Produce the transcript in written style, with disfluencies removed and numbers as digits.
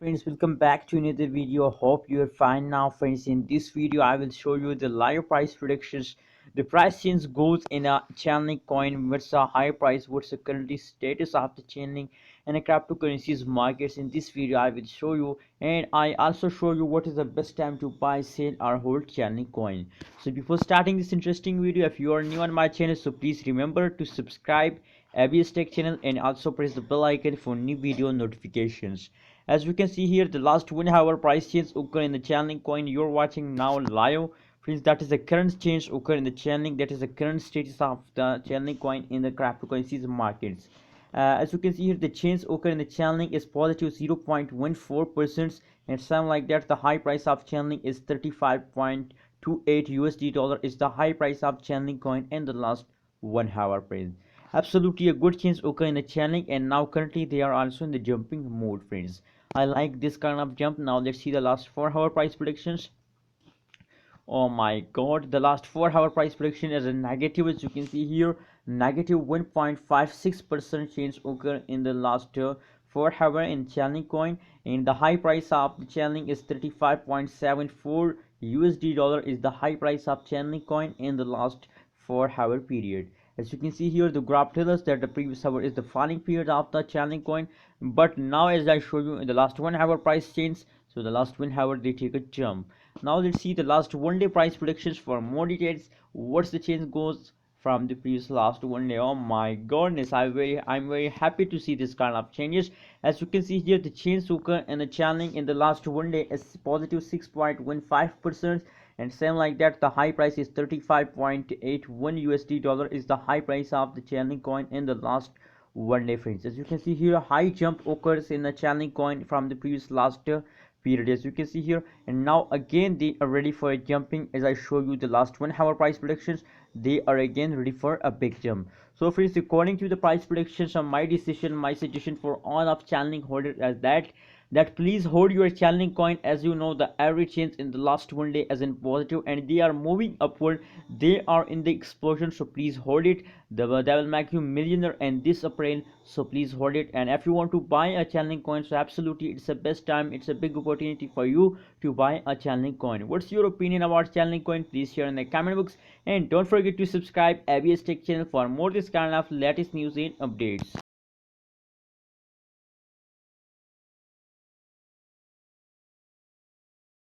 Friends, welcome back to another video. Hope you are fine now. Friends, in this video I will show you the live price predictions, the price change goes in a Chainlink coin, what's a high price, what's the currently status of the Chainlink and a cryptocurrencies markets. In this video I will show you, and I also show you what is the best time to buy, sell or hold Chainlink coin. So before starting this interesting video, if you are new on my channel, so please remember to subscribe ABS Tech channel and also press the bell icon for new video notifications. As we can see here, the last 1 hour price change occur in the Chainlink coin you're watching now live. Friends, that is the current change occur in the Chainlink. That is the current status of the Chainlink coin in the cryptocurrencies markets. As you can see here, the change occur in the Chainlink is positive 0.14%, and something like that. The high price of Chainlink is 35.28 USD dollar. Is the high price of Chainlink coin in the last 1 hour price. Absolutely a good change occur in the Chainlink, and now currently they are also in the jumping mode. Friends, I like this kind of jump. Now let's see the last 4 hour price predictions. Oh my god, the last 4 hour price prediction is a negative. As you can see here, negative 1.56% change occur in the last 4 hour in Chainlink coin, and the high price of the Chainlink is 35.74 USD dollar. Is the high price of Chainlink coin in the last 4 hour period. As you can see here, the graph tells us that the previous hour is the falling period of the Chainlink coin, but now as I show you in the last 1 hour price change, so the last 1 hour they take a jump. Now let's see the last 1 day price predictions for more details. What's the change goes from the previous last 1 day? Oh my goodness, I'm very happy to see this kind of changes. As you can see here, the change occur in the Chainlink in the last 1 day is positive 6.15%, and same like that the high price is 35.81 USD dollar. Is the high price of the Chainlink coin in the last 1 day. Friends, as you can see here, high jump occurs in the Chainlink coin from the previous last period, as you can see here, and now again they are ready for a jumping. As I show you the last 1 hour price predictions, they are again ready for a big jump. So friends, according to the price predictions on my decision, my suggestion for all of Chainlink holders is that please hold your Chainlink coin. As you know, the average change in the last 1 day is in positive and they are moving upward, they are in the explosion. So please hold it. They will make you millionaire in this April, so please hold it. And if you want to buy a Chainlink coin, so absolutely it's the best time, it's a big opportunity for you to buy a Chainlink coin. What's your opinion about Chainlink coin? Please share in the comment box, and don't forget to subscribe ABS Tech channel for more this kind of latest news and updates.